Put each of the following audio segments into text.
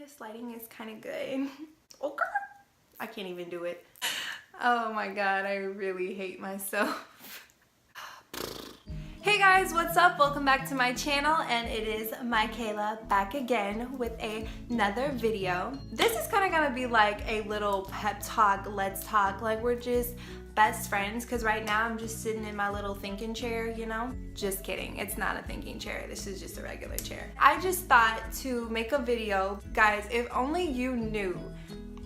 This lighting is kind of good. Okay. I can't even do it. Oh my god, I really hate myself. Hey guys, what's up? Welcome back to my channel, and it is Michaela back again with another video. This is kind of gonna be like a little pep talk, let's talk, like we're just best friends, because right now I'm just sitting in my little thinking chair, you know? Just kidding, it's not a thinking chair, this is just a regular chair. I just thought to make a video. Guys, if only you knew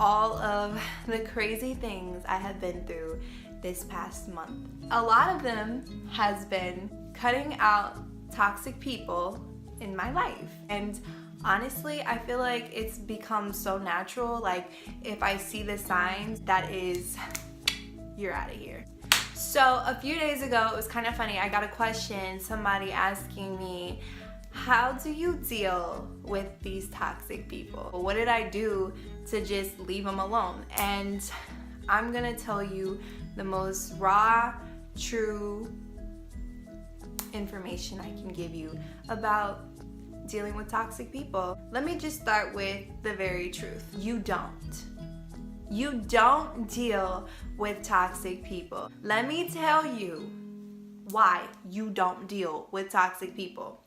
all of the crazy things I have been through this past month. A lot of them has been cutting out toxic people in my life. And honestly, I feel like it's become so natural. Like if I see the signs, that is, you're out of here. So a few days ago, it was kind of funny. I got a question, somebody asking me, how do you deal with these toxic people? What did I do to just leave them alone? And I'm gonna tell you the most raw, true information I can give you about dealing with toxic people. Let me just start with the very truth. You don't deal with toxic people. Let me tell you why you don't deal with toxic people.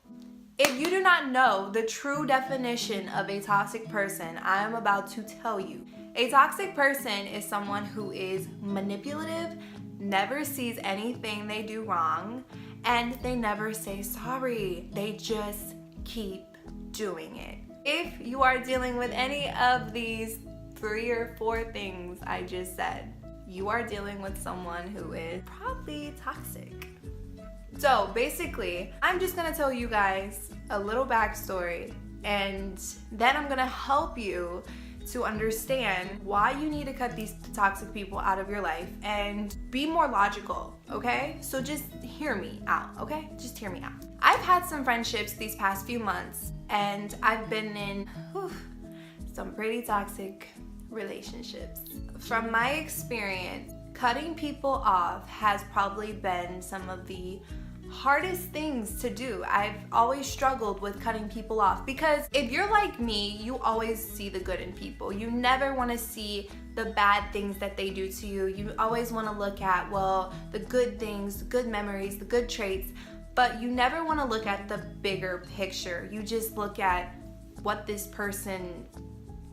If you do not know the true definition of a toxic person, I am about to tell you. A toxic person is someone who is manipulative, never sees anything they do wrong, and they never say sorry. They just keep doing it. If you are dealing with any of these 3 or 4 things I just said, you are dealing with someone who is probably toxic. So basically, I'm just gonna tell you guys a little backstory, and then I'm gonna help you to understand why you need to cut these toxic people out of your life and be more logical, okay? So just hear me out, okay? Just hear me out. I've had some friendships these past few months, and I've been in some pretty toxic relationships. From my experience, cutting people off has probably been some of the hardest things to do. I've always struggled with cutting people off because if you're like me, you always see the good in people. You never want to see the bad things that they do to you. You always want to look at, well, the good things, the good memories, the good traits, but you never want to look at the bigger picture. You just look at what this person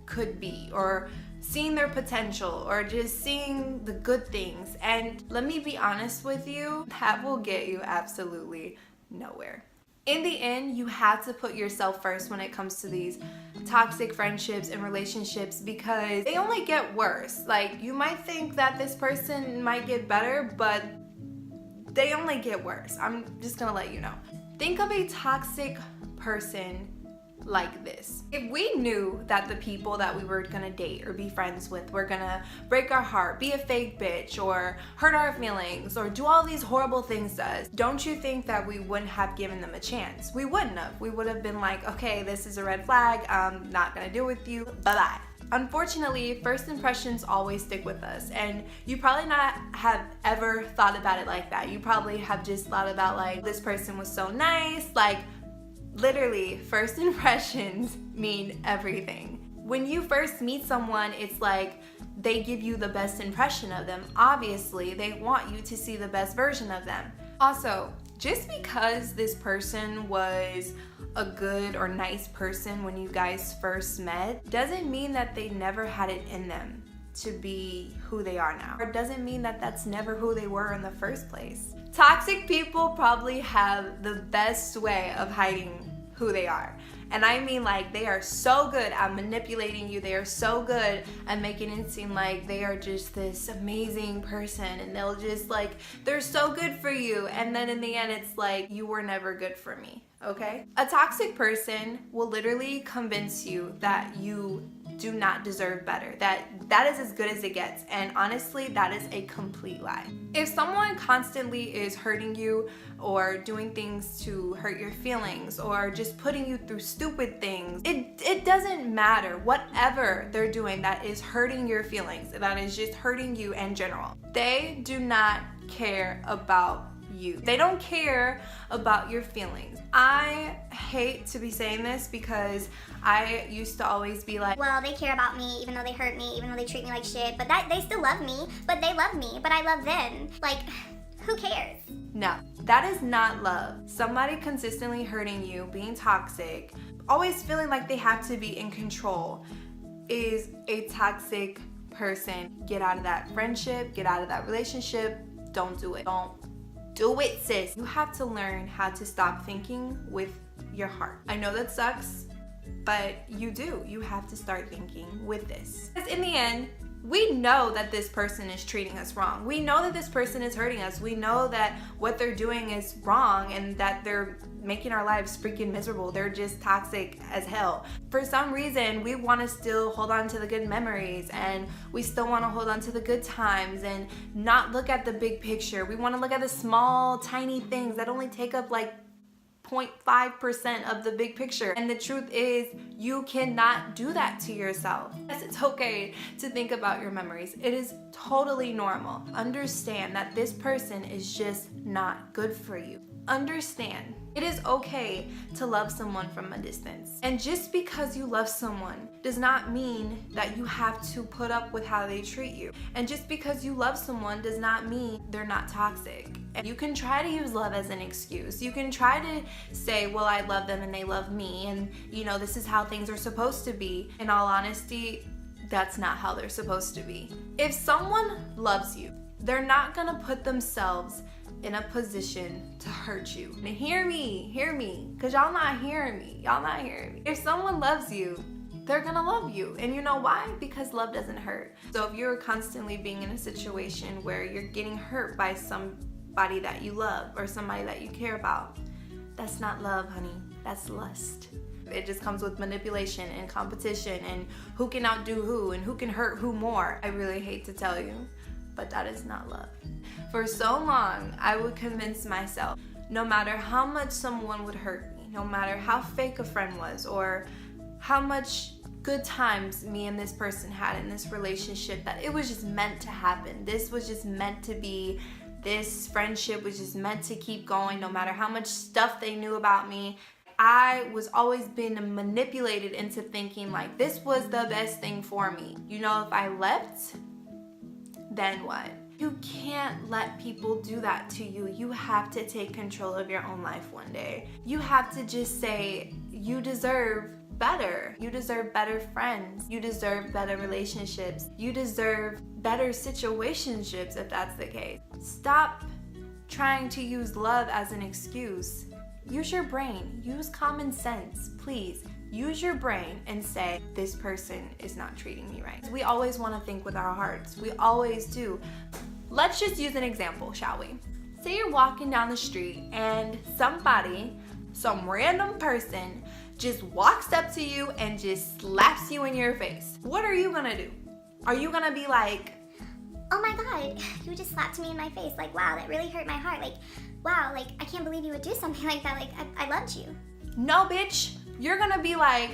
could be, or seeing their potential, or just seeing the good things. And let me be honest with you, that will get you absolutely nowhere. In the end, you have to put yourself first when it comes to these toxic friendships and relationships, because they only get worse. Like, you might think that this person might get better, but they only get worse. I'm just gonna let you know. Think of a toxic person like this. If we knew that the people that we were gonna date or be friends with were gonna break our heart, be a fake bitch, or hurt our feelings, or do all these horrible things to us, don't you think that we wouldn't have given them a chance? We wouldn't have. We would have been like, okay, this is a red flag, I'm not gonna deal with you, bye-bye. Unfortunately, first impressions always stick with us, and you probably not have ever thought about it like that. You probably have just thought about like, this person was so nice, like, literally, first impressions mean everything. When you first meet someone, it's like they give you the best impression of them. Obviously, they want you to see the best version of them. Also, just because this person was a good or nice person when you guys first met, doesn't mean that they never had it in them to be who they are now. Or doesn't mean that that's never who they were in the first place. Toxic people probably have the best way of hiding who they are. And I mean, like, they are so good at manipulating you. They are so good at making it seem like they are just this amazing person, and they'll just like, they're so good for you. And then in the end, it's like, you were never good for me, okay? A toxic person will literally convince you that you do not deserve better, that is as good as it gets. And honestly, that is a complete lie. If someone constantly is hurting you, or doing things to hurt your feelings, or just putting you through stupid things, it doesn't matter. Whatever they're doing that is hurting your feelings, that is just hurting you in general, they do not care about you. They don't care about your feelings. I hate to be saying this because I used to always be like, well, they care about me even though they hurt me, even though they treat me like shit, but that they still love me, but they love me, but I love them. Like, who cares? no, that is not love. Somebody consistently hurting you, being toxic, always feeling like they have to be in control is a toxic person. Get out of that friendship, get out of that relationship. Don't do it. Don't do it, sis. You have to learn how to stop thinking with your heart. I know that sucks, but you do. You have to start thinking with this. Because in the end, we know that this person is treating us wrong. We know that this person is hurting us. We know that what they're doing is wrong and that they're making our lives freaking miserable. They're just toxic as hell. For some reason, we want to still hold on to the good memories and we still want to hold on to the good times and not look at the big picture. We want to look at the small, tiny things that only take up like 0.5% of the big picture. And the truth is, you cannot do that to yourself. Yes, it's okay to think about your memories. It is totally normal. Understand that this person is just not good for you. Understand, it is okay to love someone from a distance. And just because you love someone does not mean that you have to put up with how they treat you. And just because you love someone does not mean they're not toxic. And you can try to use love as an excuse. You can try to say, well, I love them and they love me, and you know, this is how things are supposed to be. In all honesty, that's not how they're supposed to be. If someone loves you, they're not gonna put themselves in a position to hurt you. And hear me, because y'all not hearing me. If someone loves you, they're gonna love you. And you know why? Because love doesn't hurt. So if you're constantly being in a situation where you're getting hurt by somebody that you love or somebody that you care about, that's not love, honey. That's lust. It just comes with manipulation and competition and who can outdo who and who can hurt who more. I really hate to tell you, but that is not love. For so long, I would convince myself, no matter how much someone would hurt me, no matter how fake a friend was, or how much good times me and this person had in this relationship, that it was just meant to happen. This was just meant to be. This friendship was just meant to keep going, no matter how much stuff they knew about me. I was always being manipulated into thinking like this was the best thing for me. You know, if I left, then what? You can't let people do that to you. You have to take control of your own life one day. You have to just say, you deserve better. You deserve better friends. You deserve better relationships. You deserve better situationships if that's the case. Stop trying to use love as an excuse. Use your brain. Use common sense, please. Use your brain and say, this person is not treating me right. We always want to think with our hearts. We always do. Let's just use an example, shall we? Say you're walking down the street and somebody, some random person, just walks up to you and just slaps you in your face. What are you gonna do? Are you gonna be like, oh my God, you just slapped me in my face. Like, wow, that really hurt my heart. Like, wow, like, I can't believe you would do something like that. Like, I loved you. no, bitch. You're gonna be like,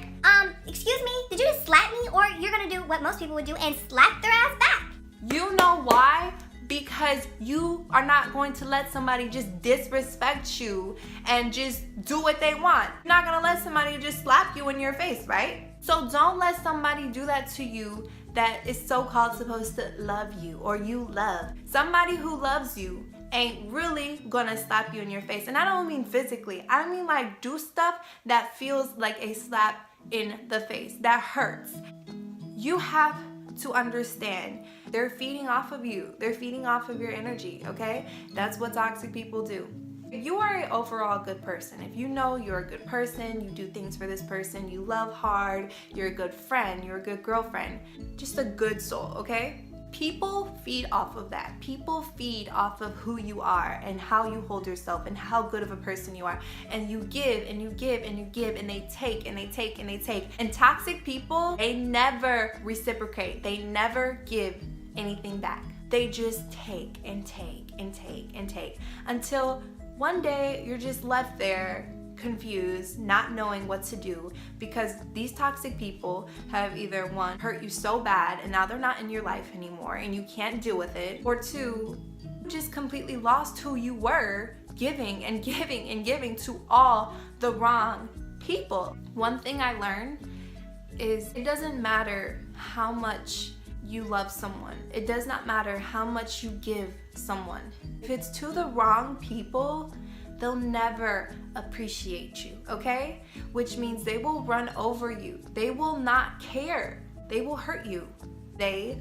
excuse me, did you just slap me? Or you're gonna do what most people would do and slap their ass back. you know why? Because you are not going to let somebody just disrespect you and just do what they want. You're not gonna let somebody just slap you in your face, right? So don't let somebody do that to you that is so-called supposed to love you or you love. Somebody who loves you ain't really gonna slap you in your face. And I don't mean physically. I mean like do stuff that feels like a slap in the face, that hurts. You have to understand they're feeding off of you. They're feeding off of your energy, okay? That's what toxic people do. If you are an overall good person, if you know you're a good person, you do things for this person, you love hard, you're a good friend, you're a good girlfriend, just a good soul, okay? People feed off of that. People feed off of who you are and how you hold yourself and how good of a person you are. And you give and you give and you give and they take and they take and they take. And toxic people, they never reciprocate. They never give anything back. They just take and take and take and take until one day you're just left there confused, not knowing what to do, because these toxic people have either one, hurt you so bad and now they're not in your life anymore and you can't deal with it, or two, just completely lost who you were, giving and giving and giving to all the wrong people. One thing I learned is it doesn't matter how much you love someone. It does not matter how much you give someone. If it's to the wrong people, they'll never appreciate you, okay? Which means they will run over you. They will not care. They will hurt you. They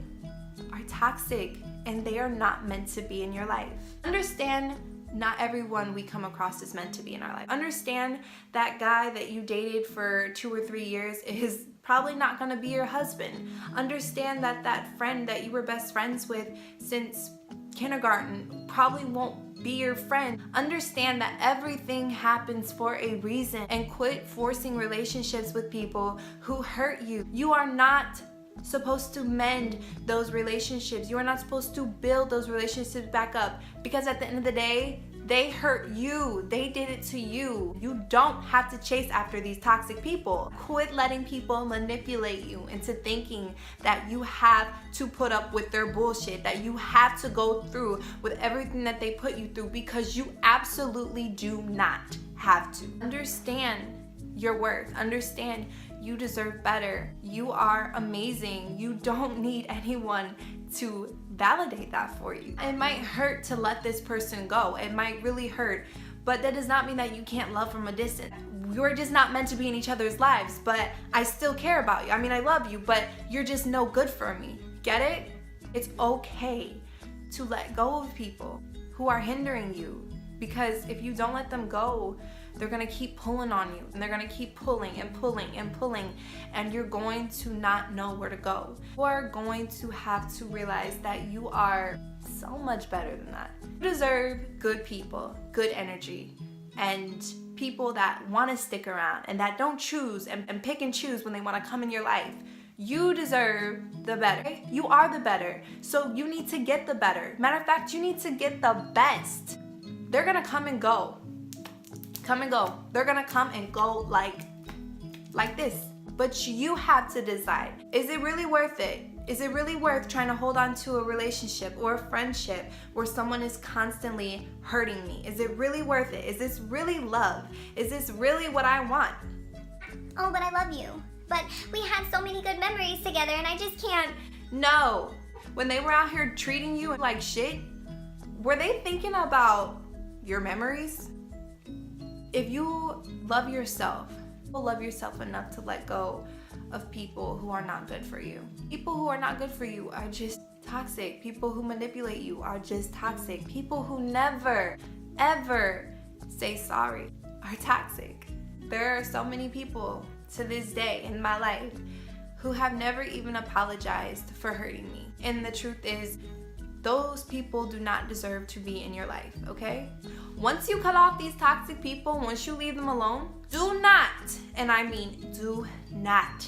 are toxic and they are not meant to be in your life. Understand, not everyone we come across is meant to be in our life. Understand that guy that you dated for 2 or 3 years is probably not gonna be your husband. Understand that that friend that you were best friends with since kindergarten probably won't be your friend. Understand that everything happens for a reason, and quit forcing relationships with people who hurt you. You are not supposed to mend those relationships. You are not supposed to build those relationships back up, because at the end of the day, they hurt you. They did it to you. You don't have to chase after these toxic people. Quit letting people manipulate you into thinking that you have to put up with their bullshit, that you have to go through with everything that they put you through, because you absolutely do not have to. Understand your worth. Understand you deserve better. You are amazing. You don't need anyone to validate that for you. It might hurt to let this person go. It might really hurt, but that does not mean that you can't love from a distance. You're just not meant to be in each other's lives, but I still care about you. I mean, I love you, but you're just no good for me. Get it? It's okay to let go of people who are hindering you, because if you don't let them go, they're gonna keep pulling on you, and they're gonna keep pulling and pulling and pulling, and you're going to not know where to go. You are going to have to realize that you are so much better than that. You deserve good people, good energy, and people that wanna stick around and that don't choose and pick and choose when they wanna come in your life. You deserve the better. You are the better, so you need to get the better. Matter of fact, you need to get the best. They're gonna come and go. Come and go. They're gonna come and go like this. But you have to decide, is it really worth it? Is it really worth trying to hold on to a relationship or a friendship where someone is constantly hurting me? Is it really worth it? Is this really love? Is this really what I want? Oh, but I love you. But we had so many good memories together and I just can't. No. When they were out here treating you like shit, were they thinking about your memories? If you love yourself, you'll love yourself enough to let go of people who are not good for you. People who are not good for you are just toxic. People who manipulate you are just toxic. People who never, ever say sorry are toxic. There are so many people to this day in my life who have never even apologized for hurting me. And the truth is, those people do not deserve to be in your life, okay? Once you cut off these toxic people, once you leave them alone, do not, and I mean do not,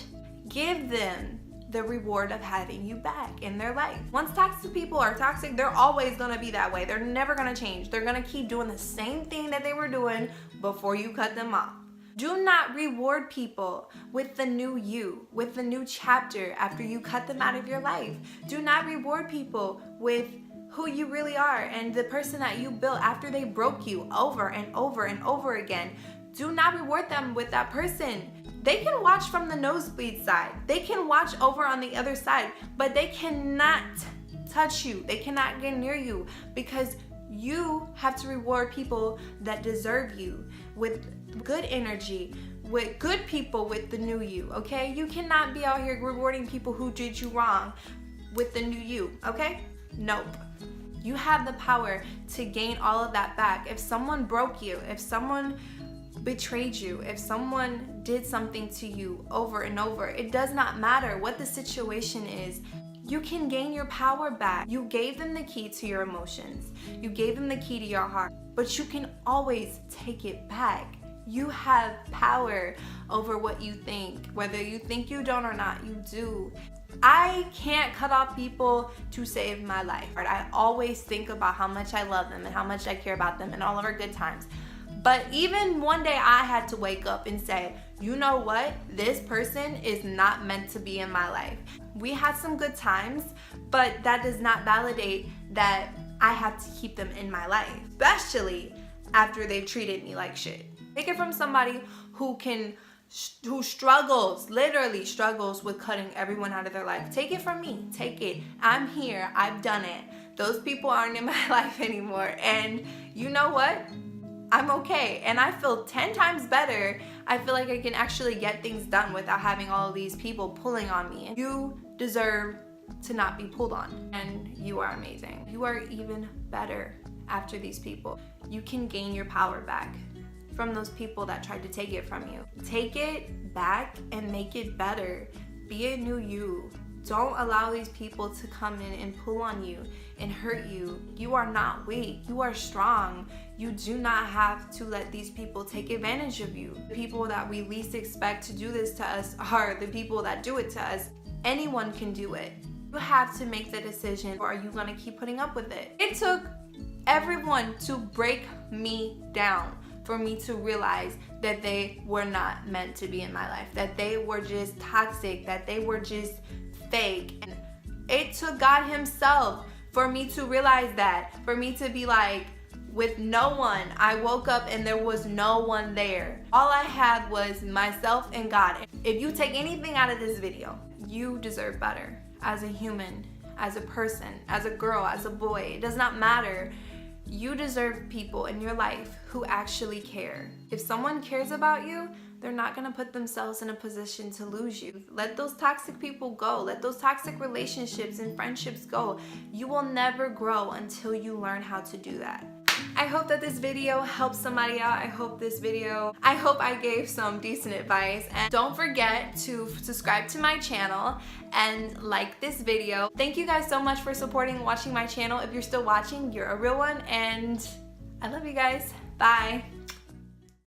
give them the reward of having you back in their life. Once toxic people are toxic, they're always gonna be that way. They're never gonna change. They're gonna keep doing the same thing that they were doing before you cut them off. Do not reward people with the new you, with the new chapter after you cut them out of your life. Do not reward people with who you really are and the person that you built after they broke you over and over and over again. Do not reward them with that person. They can watch from the nosebleed side. They can watch over on the other side, but they cannot touch you. They cannot get near you, because you have to reward people that deserve you with good energy, with good people, with the new you, okay? You cannot be out here rewarding people who did you wrong with the new you, okay? Nope. You have the power to gain all of that back. If someone broke you, if someone betrayed you, if someone did something to you over and over, it does not matter what the situation is. You can gain your power back. You gave them the key to your emotions. You gave them the key to your heart, but you can always take it back. You have power over what you think. Whether you think you don't or not, you do. I can't cut off people to save my life. I always think about how much I love them and how much I care about them and all of our good times. But even one day I had to wake up and say, you know what? This person is not meant to be in my life. We had some good times, but that does not validate that I have to keep them in my life, especially after they've treated me like shit. Take it from somebody who struggles, literally struggles with cutting everyone out of their life. Take it from me. Take it. I'm here. I've done it. Those people aren't in my life anymore. And you know what? I'm okay. And I feel 10 times better. I feel like I can actually get things done without having all of these people pulling on me. You deserve to not be pulled on. And you are amazing. You are even better after these people. You can gain your power back from those people that tried to take it from you. Take it back and make it better. Be a new you. Don't allow these people to come in and pull on you and hurt you. You are not weak. You are strong. You do not have to let these people take advantage of you. The people that we least expect to do this to us are the people that do it to us. Anyone can do it. You have to make the decision, or are you gonna keep putting up with it? It took everyone to break me down for me to realize that they were not meant to be in my life, that they were just toxic, that they were just fake. And it took God himself for me to realize that, for me to be like, with no one. I woke up and there was no one there. All I had was myself and God. If you take anything out of this video, you deserve better as a human, as a person, as a girl, as a boy. It does not matter. You deserve people in your life who actually care. If someone cares about you, they're not gonna put themselves in a position to lose you. Let those toxic people go. Let those toxic relationships and friendships go. You will never grow until you learn how to do that. I hope that this video helped somebody out. I hope I gave some decent advice. And don't forget to subscribe to my channel and like this video. Thank you guys so much for supporting and watching my channel. If you're still watching, you're a real one, and I love you guys. Bye.